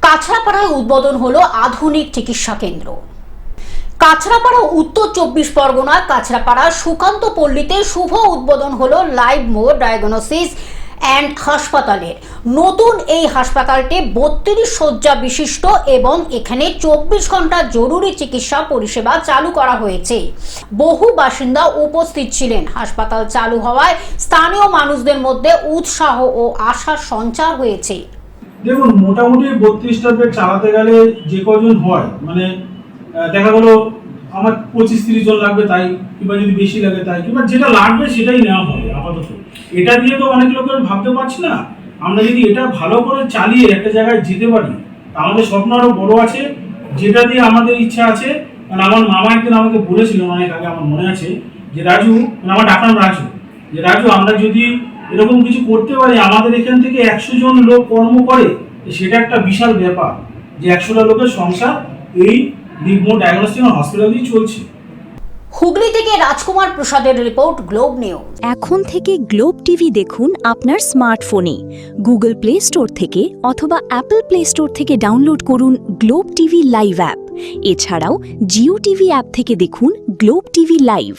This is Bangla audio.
কাছড়াপাড়ায় উদ্বোধন হলো আধুনিক চিকিৎসা কেন্দ্র। কাছড়াপাড়া উত্তর 24 পরগনার কাছড়াপাড়া সুকান্ত পল্লীতে শুভ উদ্বোধন হলো লাইভ মোর ডায়াগনোসিস অ্যান্ড হাসপাতালের। নতুন এই হাসপাতালটি 32 শয্যা বিশিষ্ট এবং এখানে 24 ঘন্টা জরুরি চিকিৎসা পরিষেবা চালু করা হয়েছে। বহু বাসিন্দা উপস্থিত ছিলেন। হাসপাতাল চালু হওয়ায় স্থানীয় মানুষদের মধ্যে উৎসাহ ও আশার সঞ্চার হয়েছে। দেখুন, মোটামুটি 32টা বেড চালাতে গেলে যে কজন হয়, মানে দেখা গেলো আমার 25-30 জন লাগবে তাই, কিংবা যদি বেশি লাগে তাই, কিংবা যেটা লাগবে সেটাই নেওয়া হবে আপাতত। এটা দিয়ে তো অনেক লোকের ভাবতে পারছি না। আমরা যদি এটা ভালো করে চালিয়ে একটা জায়গায় যেতে পারি, আমাদের স্বপ্ন আরও বড় আছে। যেটা দিয়ে আমাদের ইচ্ছা আছে, মানে আমার মামা একদিন আমাকে বলেছিল অনেক আগে, আমার মনে আছে, যে রাজু, মানে আমার ডাকনাম রাজু, যে রাজু আমরা যদি এরকম কিছু করতে পারি, আমাদের এখান থেকে 100 জন লোক কর্ম করে, সেটা একটা বিশাল ব্যাপার, যে 100টা লোকের সংসার এই লাইভ মোর ডায়াগনস্টিক হসপিটাল দিয়ে চলছে। হুগলি থেকে রাজকুমার প্রসাদের রিপোর্ট, গ্লোব নিউজ। এখন থেকে গ্লোব টিভি দেখুন আপনার স্মার্টফোনে। গুগল প্লে স্টোর থেকে অথবা অ্যাপল প্লে স্টোর থেকে ডাউনলোড করুন গ্লোব টিভি লাইভ অ্যাপ। এছাড়াও জিও টিভি অ্যাপ থেকে দেখুন গ্লোব টিভি লাইভ।